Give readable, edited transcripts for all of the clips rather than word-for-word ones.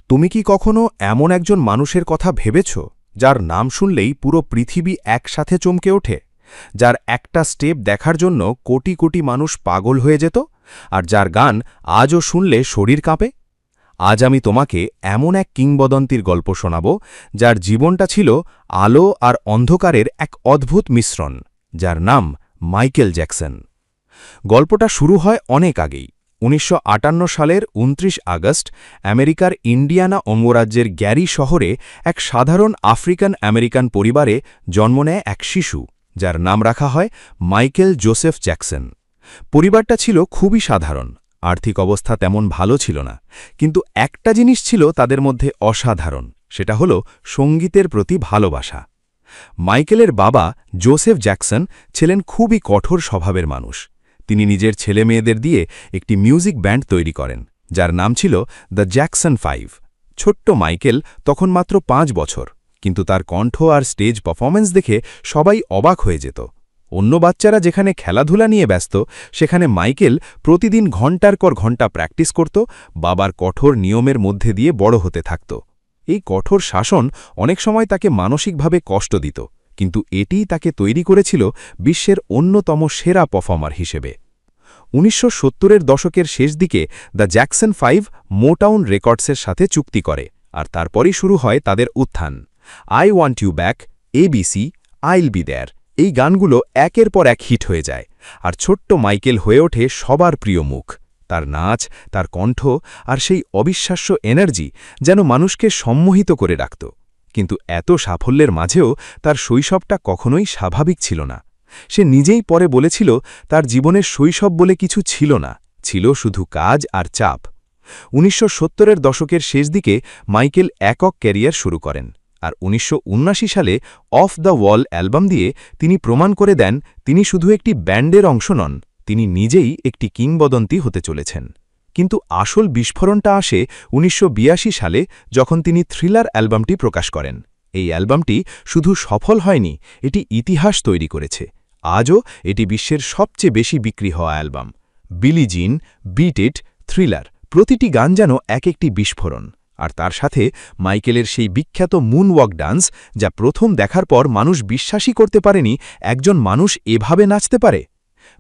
তুমি কি কখনো এমন একজন মানুষের কথা ভেবেছ যার নাম শুনলেই পুরো পৃথিবী একসাথে চমকে ওঠে, যার একটা স্টেপ দেখার জন্য কোটি কোটি মানুষ পাগল হয়ে যেত, আর যার গান আজও শুনলে শরীর কাঁপে? আজ আমি তোমাকে এমন এক কিংবদন্তির গল্প শোনাব যার জীবনটা ছিল আলো আর অন্ধকারের এক অদ্ভুত মিশ্রণ, যার নাম মাইকেল জ্যাকসন। গল্পটা শুরু হয় অনেক আগেই। ১৯৫৮ সালের ২৯ আগস্ট আমেরিকার ইন্ডিয়ানা অঙ্গরাজ্যের গ্যারি শহরে এক সাধারণ আফ্রিকান আমেরিকান পরিবারে জন্ম নেয় এক শিশু, যার নাম রাখা হয় মাইকেল জোসেফ জ্যাকসন। পরিবারটা ছিল খুবই সাধারণ, আর্থিক অবস্থা তেমন ভালো ছিল না, কিন্তু একটা জিনিস ছিল তাদের মধ্যে অসাধারণ, সেটা হল সঙ্গীতের প্রতি ভালোবাসা। মাইকেলের বাবা জোসেফ জ্যাকসন ছিলেন খুবই কঠোর স্বভাবের মানুষ। তিনি নিজের ছেলেমেয়েদের দিয়ে একটি মিউজিক ব্যান্ড তৈরি করেন, যার নাম ছিল দ্য জ্যাকসন ৫। ছোট্ট মাইকেল তখন মাত্র ৫ বছর, কিন্তু তার কণ্ঠ আর স্টেজ পারফরম্যান্স দেখে সবাই অবাক হয়ে যেত। অন্য বাচ্চারা যেখানে খেলাধুলা নিয়ে ব্যস্ত, সেখানে মাইকেল প্রতিদিন ঘণ্টার পর ঘণ্টা প্র্যাকটিস করত, বাবার কঠোর নিয়মের মধ্যে দিয়ে বড় হতে থাকত। এই কঠোর শাসন অনেক সময় তাকে মানসিকভাবে কষ্ট দিত, কিন্তু এটিই তাকে তৈরি করেছিল বিশ্বের অন্যতম সেরা পারফর্মার হিসেবে। ১৯৭০-এর দশকের শেষ দিকে দ্য জ্যাকসন ৫ মোটাউন রেকর্ডসের সাথে চুক্তি করে, আর তারপরই শুরু হয় তাদের উত্থান। I want you back, ABC, I'll be there, এই গানগুলো একের পর এক হিট হয়ে যায়, আর ছোট্ট মাইকেল হয়ে ওঠে সবার প্রিয় মুখ। তার নাচ, তার কণ্ঠ আর সেই অবিশ্বাস্য এনার্জি যেন মানুষকে সম্মোহিত করে রাখত। কিন্তু এত সাফল্যের মাঝেও তার শৈশবটা কখনোই স্বাভাবিক ছিল না। সে নিজেই পরে বলেছিল, তার জীবনের শৈশব বলে কিছু ছিল না, ছিল শুধু কাজ আর চাপ। ১৯৭০-এর দশকের শেষ দিকে মাইকেল একক ক্যারিয়ার শুরু করেন, আর ১৯৭৯ সালে অফ দ্য ওয়াল অ্যালবাম দিয়ে তিনি প্রমাণ করে দেন তিনি শুধু একটি ব্যান্ডের অংশ নন, তিনি নিজেই একটি কিংবদন্তি হতে চলেছেন। কিন্তু আসল বিস্ফোরণটা আসে ১৯৮২ সালে, যখন তিনি থ্রিলার অ্যালবামটি প্রকাশ করেন। এই অ্যালবামটি শুধু সফল হয়নি, এটি ইতিহাস তৈরি করেছে। আজও এটি বিশ্বের সবচেয়ে বেশি বিক্রি হওয়া অ্যালবাম। বিলি জিন, বিট ইট, থ্রিলার, প্রতিটি গান যেন এক একটি বিস্ফোরণ। আর তার সাথে মাইকেলের সেই বিখ্যাত মুনওয়াক ডান্স, যা প্রথম দেখার পর মানুষ বিশ্বাসই করতে পারেনি একজন মানুষ এভাবে নাচতে পারে।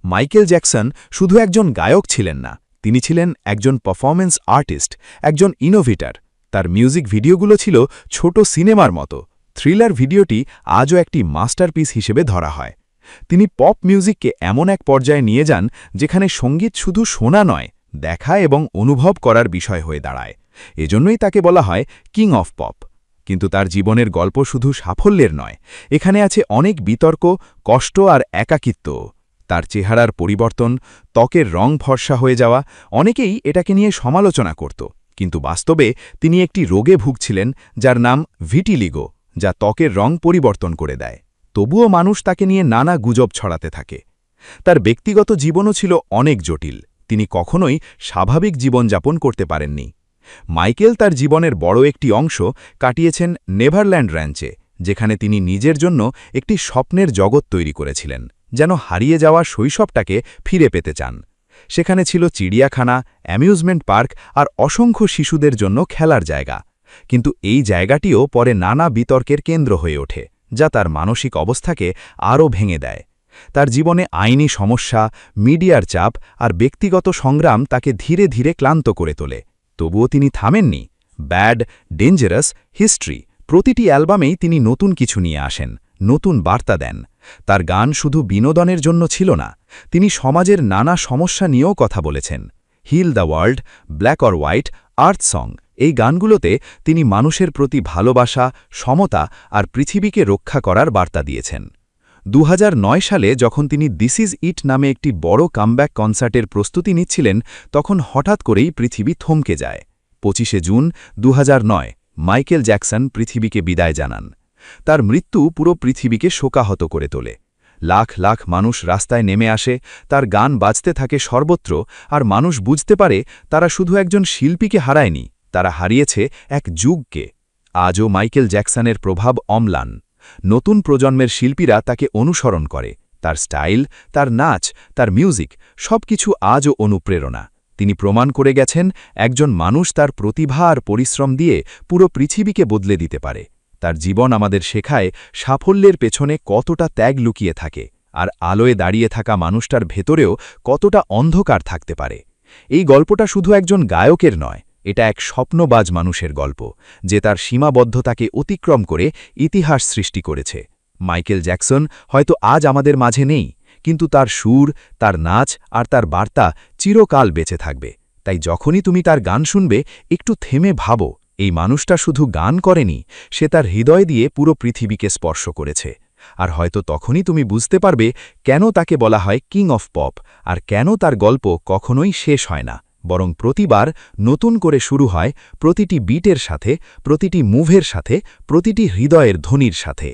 মাইকেল জ্যাকসন শুধু একজন গায়ক ছিলেন না, তিনি ছিলেন একজন পারফরম্যান্স আর্টিস্ট, একজন ইনোভেটর। তার মিউজিক ভিডিওগুলো ছিল ছোট সিনেমার মতো। থ্রিলার ভিডিওটি আজও একটি মাস্টারপিস হিসেবে ধরা হয়। তিনি পপ মিউজিককে এমন এক পর্যায়ে নিয়ে যান যেখানে সঙ্গীত শুধু শোনা নয়, দেখা এবং অনুভব করার বিষয় হয়ে দাঁড়ায়। এজন্যই তাকে বলা হয় কিং অফ পপ। কিন্তু তার জীবনের গল্প শুধু সাফল্যের নয়, এখানে আছে অনেক বিতর্ক, কষ্ট আর একাকিত্ব। তার চেহারার পরিবর্তন, ত্বকের রং ফর্সা হয়ে যাওয়া, অনেকেই এটাকে নিয়ে সমালোচনা করত, কিন্তু বাস্তবে তিনি একটি রোগে ভুগছিলেন যার নাম ভিটিলিগো, যা ত্বকের রং পরিবর্তন করে দেয়। তবুও মানুষ তাকে নিয়ে নানা গুজব ছড়াতে থাকে। তার ব্যক্তিগত জীবনও ছিল অনেক জটিল, তিনি কখনোই স্বাভাবিক জীবনযাপন করতে পারেননি। মাইকেল তার জীবনের বড় একটি অংশ কাটিয়েছেন নেভারল্যান্ড র্যাঞ্চে, যেখানে তিনি নিজের জন্য একটি স্বপ্নের জগৎ তৈরি করেছিলেন, যেন হারিয়ে যাওয়া শৈশবটাকে ফিরে পেতে চান। সেখানে ছিল চিড়িয়াখানা, অ্যামিউজমেন্ট পার্ক আর অসংখ্য শিশুদের জন্য খেলার জায়গা। কিন্তু এই জায়গাটিও পরে নানা বিতর্কের কেন্দ্র হয়ে ওঠে, যা তার মানসিক অবস্থাকে আরও ভেঙে দেয়। তার জীবনে আইনি সমস্যা, মিডিয়ার চাপ আর ব্যক্তিগত সংগ্রাম তাকে ধীরে ধীরে ক্লান্ত করে তোলে। তবুও তিনি থামেননি। ব্যাড, ডেঞ্জারাস, হিস্ট্রি, প্রতিটি অ্যালবামেই তিনি নতুন কিছু নিয়ে আসেন, নতুন বার্তা দেন। তার গান শুধু বিনোদনের জন্য ছিল না, তিনি সমাজের নানা সমস্যা নিয়েও কথা বলেছেন। Heal the world, black or white, earth song, এই গানগুলোতে তিনি মানুষের প্রতি ভালোবাসা, সমতা আর পৃথিবীকে রক্ষা করার বার্তা দিয়েছেন। ২০০৯ সালে যখন তিনি দিস ইজ ইট নামে একটি বড় কামব্যাক কনসার্টের প্রস্তুতি নিচ্ছিলেন, তখন হঠাৎ করেই পৃথিবী থমকে যায়। ২৫শে জুন ২০০৯ মাইকেল জ্যাকসন পৃথিবীকে বিদায় জানান। তার মৃত্যু পুরো পৃথিবীকে শোকাহত করে তোলে। লাখ লাখ মানুষ রাস্তায় নেমে আসে, তার গান বাজতে থাকে সর্বত্র, আর মানুষ বুঝতে পারে তারা শুধু একজন শিল্পীকে হারায়নি, তারা হারিয়েছে এক যুগকে। আজও মাইকেল জ্যাকসনের প্রভাব অম্লান। নতুন প্রজন্মের শিল্পীরা তাকে অনুসরণ করে, তার স্টাইল, তার নাচ, তার মিউজিক সবকিছু আজও অনুপ্রেরণা। তিনি প্রমাণ করে গেছেন একজন মানুষ তার প্রতিভা আর পরিশ্রম দিয়ে পুরো পৃথিবীকে বদলে দিতে পারে। তার জীবন আমাদের শেখায় সাফল্যের পেছনে কতটা ত্যাগ লুকিয়ে থাকে, আর আলোয় দাঁড়িয়ে থাকা মানুষটার ভেতরেও কতটা অন্ধকার থাকতে পারে। এই গল্পটা শুধু একজন গায়কের নয়, এটা এক স্বপ্নবাজ মানুষের গল্প, যে তার সীমাবদ্ধতাকে অতিক্রম করে ইতিহাস সৃষ্টি করেছে। মাইকেল জ্যাকসন হয়তো আজ আমাদের মাঝে নেই, কিন্তু তার সুর, তার নাচ আর তার বার্তা চিরকাল বেঁচে থাকবে। তাই যখনই তুমি তার গান শুনবে, একটু থেমে ভাবো, এই মানুষটা শুধু গান করেনি, সে তার হৃদয় দিয়ে পুরো পৃথিবীকে স্পর্শ করেছে। আর হয়তো তখনই তুমি বুঝতে পারবে কেন তাকে বলা হয় কিং অফ পপ, আর কেন তার গল্প কখনোই শেষ হয় না, বরং প্রতিবার নতুন করে শুরু হয়, প্রতিটি বিটের সাথে, প্রতিটি মুভের সাথে, প্রতিটি হৃদয়ের ধ্বনির সাথে।